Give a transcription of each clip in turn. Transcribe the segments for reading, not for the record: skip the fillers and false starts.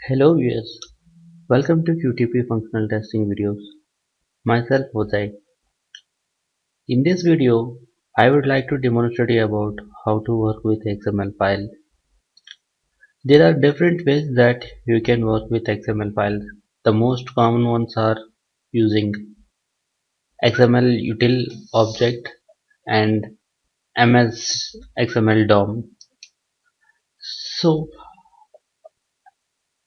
Hello viewers, welcome to QTP functional testing videos. Myself Jose. In this video, I would like to demonstrate about how to work with XML file. There are different ways that you can work with XML files. The most common ones are using XML util object and MS XML DOM. So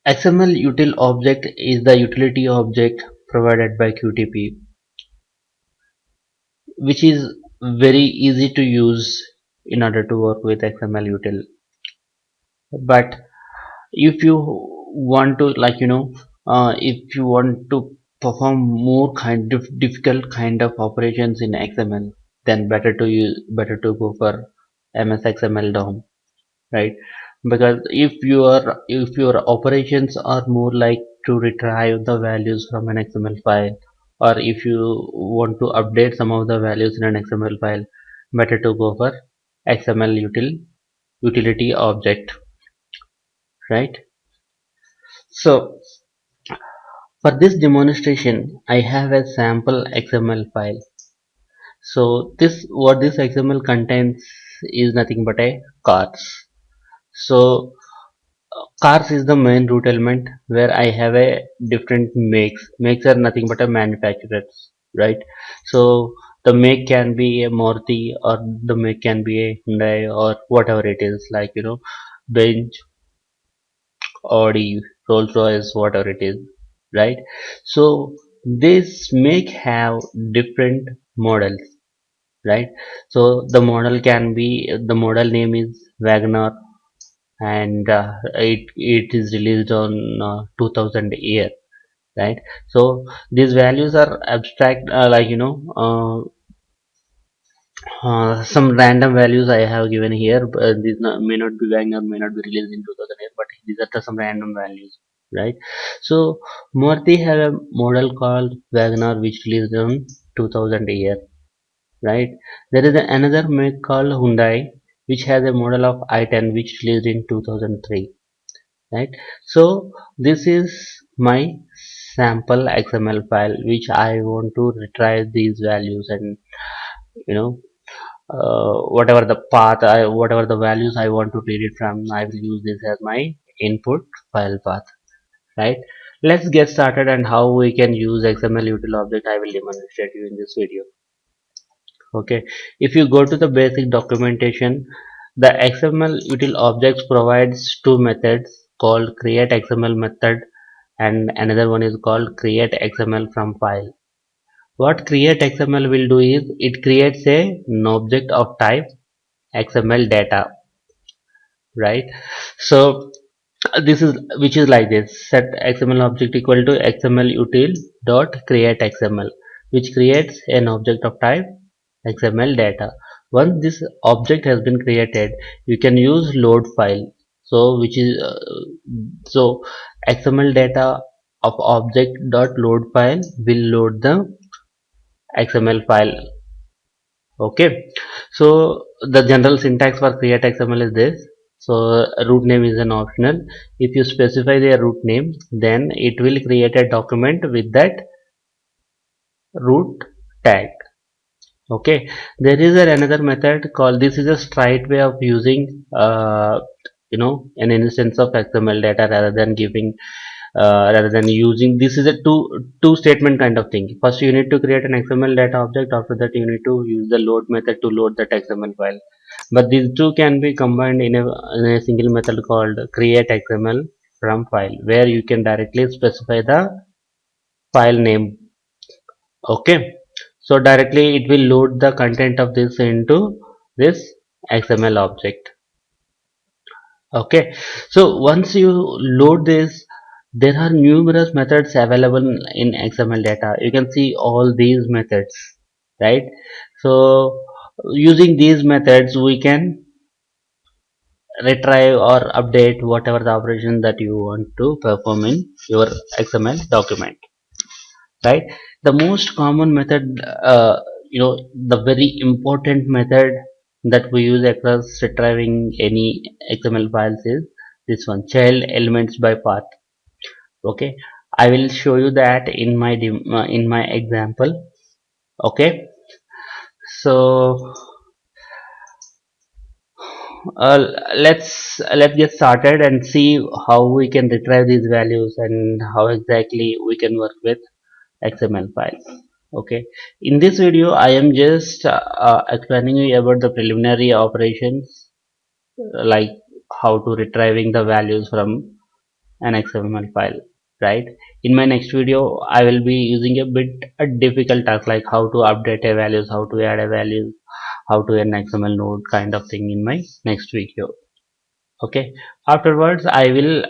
XML util object is the utility object provided by QTP, which is very easy to use in order to work with XML util. But if you want to if you want to perform more kind of difficult kind of operations in XML, then better to go for MS XML DOM, right? Because if your operations are more like to retrieve the values from an XML file, or if you want to update some of the values in an XML file, better to go for XML utility object, right? So for this demonstration, I have a sample XML file. So what this XML contains is nothing but a cars. So cars is the main root element where I have a different makes. Makes are nothing but a manufacturers, right? So the make can be a Maruti, or the make can be a Hyundai, or whatever it is, like Benz, Audi, Rolls Royce, whatever it is, right? So this make have different models, right? So the model name is Wagoner, and it is released on 2000 year, right? So these values are abstract, some random values I have given here. These may not be Wagner, may not be released in 2008, but these are some random values, right? So Maruti have a model called Wagner which released on 2000 year, right? There is another make called Hyundai which has a model of i10 which released in 2003, right? So this is my sample XML file which I want to retrieve these values, and you know whatever the values I want to read it from, I will use this as my input file path, right? Let's get started, and how we can use XML util object I will demonstrate you in this video. Okay, if you go to the basic documentation, the XML util objects provides two methods called create XML method, and another one is called create XML from file. What create XML will do is it creates an object of type XML data, right? So this is which is like this: set XML object equal to XML util dot create XML, which creates an object of type XML data. Once this object has been created, you can use load file. So which is so XML data of object dot load file will load the XML file. Okay, so the general syntax for create XML is this. So root name is an optional. If you specify the root name, then it will create a document with that root tag. Okay, there is another method called, this is a straight way of using an instance of XML data, rather than using, this is a two statement kind of thing. First you need to create an XML data object, after that you need to use the load method to load that XML file. But these two can be combined in a single method called create XML from file, where you can directly specify the file name. Okay, so directly it will load the content of this into this XML object. Okay, so once you load this, there are numerous methods available in XML data. You can see all these methods, right? So using these methods we can retrieve or update whatever the operation that you want to perform in your XML document, right? The most common method, the very important method that we use across retrieving any XML files is this one: child elements by path. Okay, I will show you that in my example. Okay, so uh, let's get started and see how we can retrieve these values and how exactly we can work with XML files. Okay, in this video I am just explaining you about the preliminary operations, like how to retrieving the values from an XML file, right? In my next video I will be using a difficult task, like how to update a values, how to add a value, how to add an XML node kind of thing in my next video. Okay, afterwards I will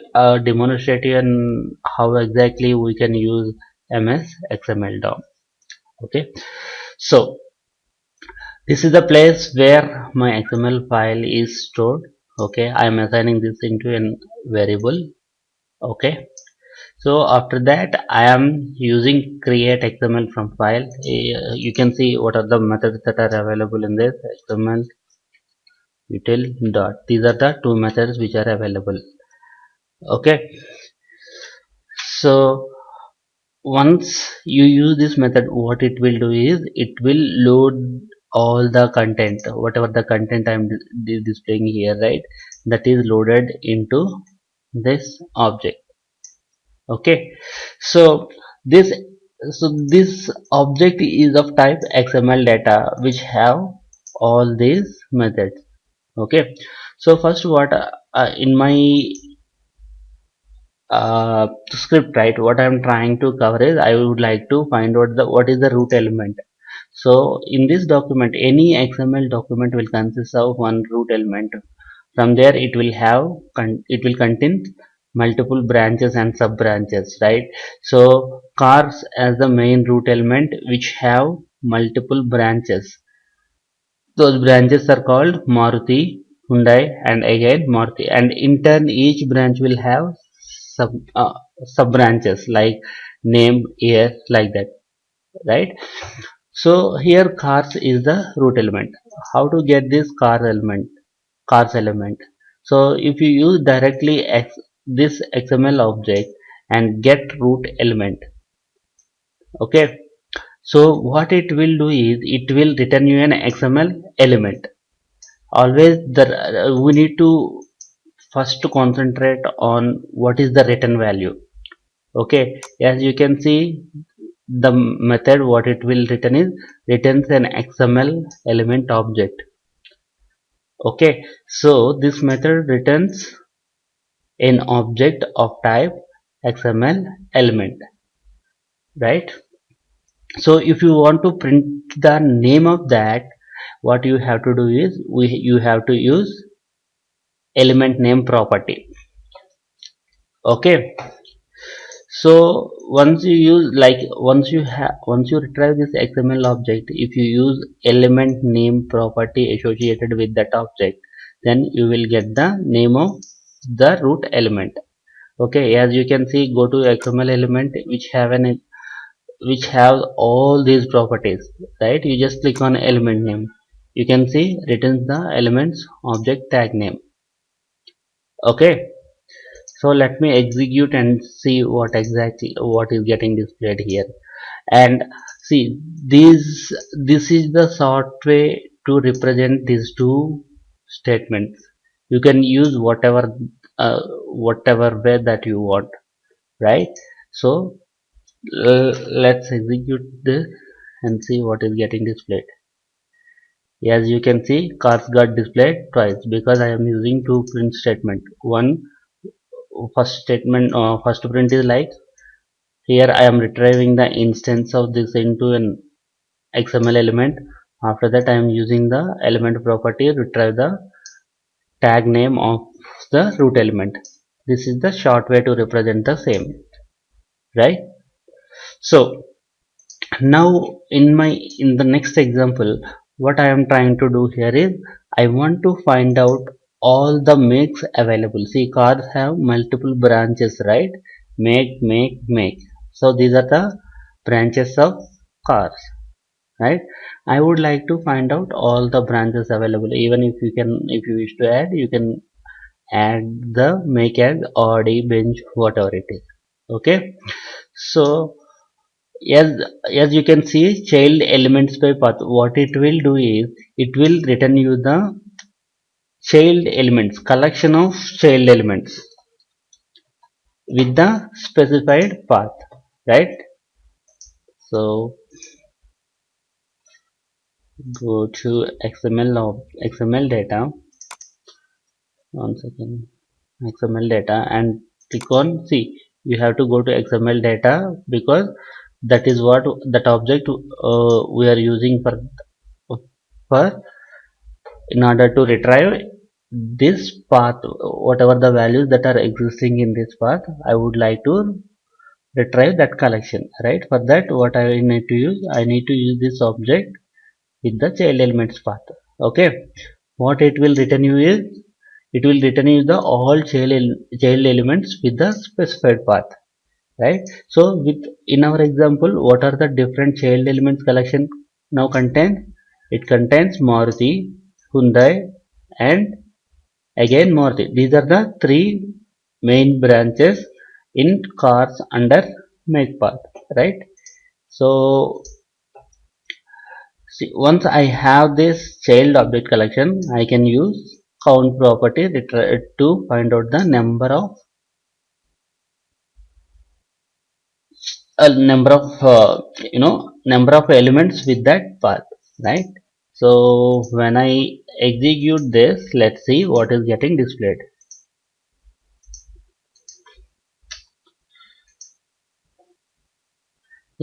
demonstrate you on how exactly we can use MS XML DOM. Okay, so this is the place where my XML file is stored. Okay, I am assigning this into a variable. Okay, so after that I am using create XML from file. You can see what are the methods that are available in this XML util dot. These are the two methods which are available. Okay, so once you use this method, what it will do is it will load all the content, whatever the content I'm displaying here, right? That is loaded into this object. Okay, so this this object is of type XML data, which have all these methods. Okay, so first what in my script, right, what I'm trying to cover is I would like to find out the what is the root element. So in this document, any XML document will consist of one root element. From there it will have it will contain multiple branches and sub branches, right? So cars as the main root element which have multiple branches. Those branches are called Maruti, Hyundai, and again Maruti, and in turn each branch will have sub sub branches like name, year, like that, right? So here cars is the root element. How to get this cars element? So if you use directly this XML object and get root element, okay, so what it will do is it will return you an XML element. Always we need to first concentrate on what is the return value. Okay, as you can see, the method what it will return is returns an XML element object. Okay, so this method returns an object of type XML element, right? So if you want to print the name of that, what you have to do is you have to use element name property. Okay, so once you use, like, once you retrieve this XML object, if you use element name property associated with that object, then you will get the name of the root element. Okay, as you can see, go to XML element which have all these properties, right? You just click on element name, you can see returns the elements object tag name. Okay, so let me execute and see what exactly what is getting displayed here. And see, this is the short way to represent these two statements. You can use whatever way that you want, right? So let's execute this and see what is getting displayed. As you can see, cars got displayed twice because I am using two print statement. One first statement, first print is like, here I am retrieving the instance of this into an XML element. After that I am using the element property to retrieve the tag name of the root element. This is the short way to represent the same, right? So now in the next example, what I am trying to do here is I want to find out all the makes available. See, cars have multiple branches, right? Make. So these are the branches of cars, right? I would like to find out all the branches available. Even if you can, if you wish to add, you can add the make as Audi, Bench, whatever it is. Okay, so as as you can see, child elements by path, what it will do is it will return you the child elements, collection of child elements with the specified path, right? So go to XML data, one second, XML data, and click on, see, you have to go to XML data because that is what that object we are using for in order to retrieve this path, whatever the values that are existing in this path. I would like to retrieve that collection, right? For that, what I need to use, I need to use this object with the child elements path. Okay, what it will return you is, it will return you the all child elements with the specified path, right? So with, in our example, what are the different child elements collection now contains? It contains Maruti, Hyundai, and again Maruti. These are the three main branches in cars under make path, right? So see, once I have this child object collection, I can use count property to find out the number of number of elements with that path, right? So when I execute this, let's see what is getting displayed.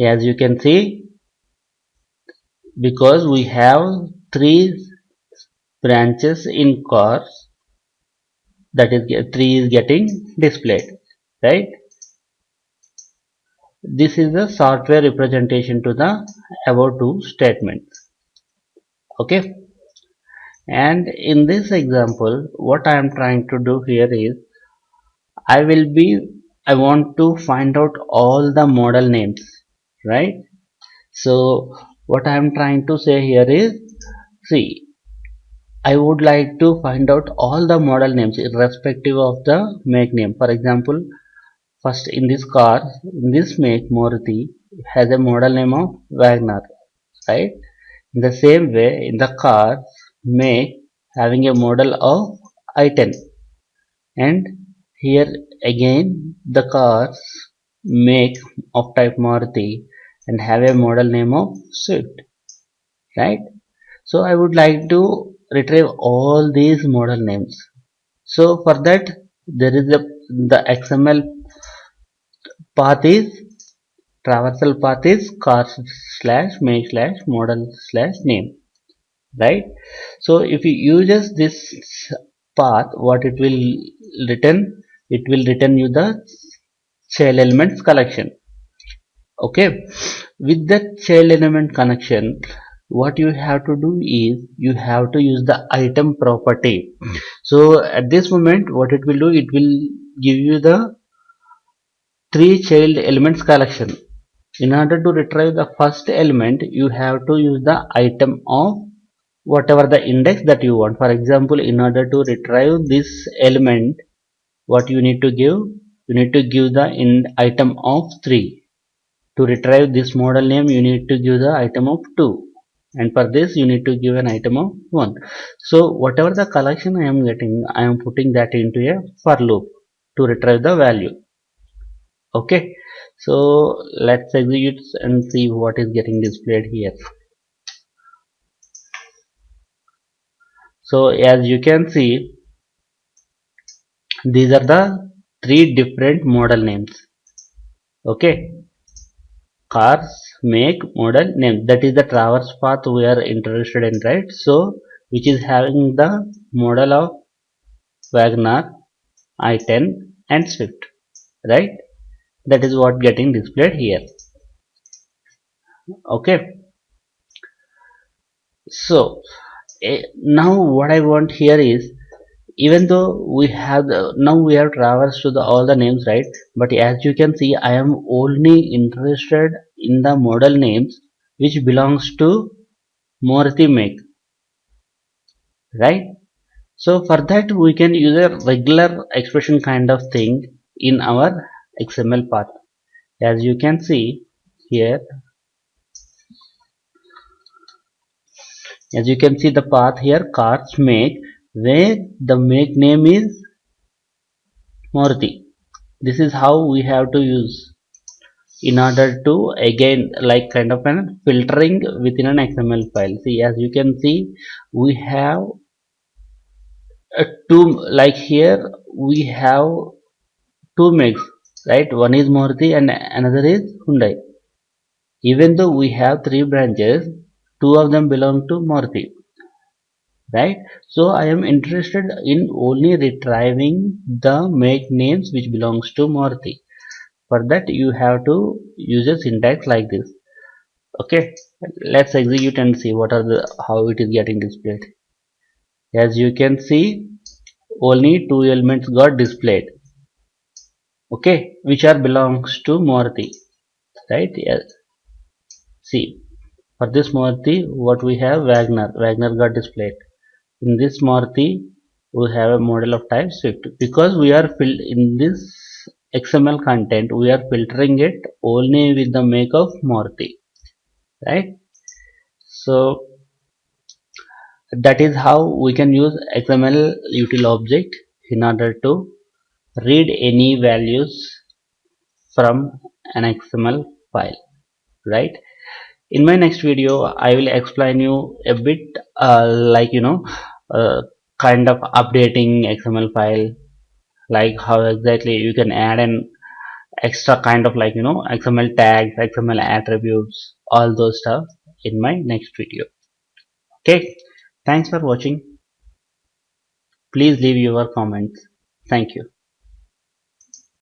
As you can see, because we have three branches in cars, that is three is getting displayed, right? This is the software representation to the above two statements. Okay, and in this example, what I am trying to do here is, I will be, I want to find out all the model names, right? So what I am trying to say here is, see, I would like to find out all the model names irrespective of the make name. For example, first in this car, in this make, Maruti has a model name of Wagner, right? In the same way, in the car make having a model of i10, and here again the cars make of type Maruti and have a model name of Swift, right? So I would like to retrieve all these model names. So for that, there is the XML path is, traversal path is car slash make slash model slash name, right? So if you uses this path, what it will return, it will return you the child elements collection. Okay, with that child element connection, what you have to do is you have to use the item property. So at this moment, what it will do, it will give you the three child elements collection. In order to retrieve the first element, you have to use the item of whatever the index that you want. For example, in order to retrieve this element, what you need to give, you need to give the item of 3. To retrieve this model name, you need to give the item of 2, and for this you need to give an item of 1. So whatever the collection I am getting, I am putting that into a for loop to retrieve the value. Okay, so let's execute and see what is getting displayed here. So as you can see, these are the three different model names. Okay, cars make model name, that is the traverse path we are interested in, right? So which is having the model of Wagner, i10 and Swift, right? That is what getting displayed here. Okay, so now what I want here is, even though we have now we have traversed to all the names, right? But as you can see, I am only interested in the model names which belongs to Maruti make, right? So for that, we can use a regular expression kind of thing in our XML path. As you can see here, as you can see the path here, cars make, where the make name is Maruti. This is how we have to use in order to again like kind of an filtering within an XML file. See, as you can see, we have two, like here we have two makes, right? One is Maruti and another is Hyundai. Even though we have three branches, two of them belong to Maruti, right? So I am interested in only retrieving the make names which belongs to Maruti. For that you have to use a syntax like this. Okay, let's execute and see what are the how it is getting displayed. As you can see, only two elements got displayed, okay, which are belongs to Maruti, right? Yes. See, for this Maruti what we have, Wagner got displayed. In this Maruti we have a model of type Swift. Because we are filled in this XML content, we are filtering it only with the make of Maruti, right? So that is how we can use XML util object in order to read any values from an XML file, right? In my next video I will explain you a bit like uh, kind of updating XML file, like how exactly you can add an extra kind of like XML tags, XML attributes, all those stuff in my next video. Okay, thanks for watching. Please leave your comments. Thank you.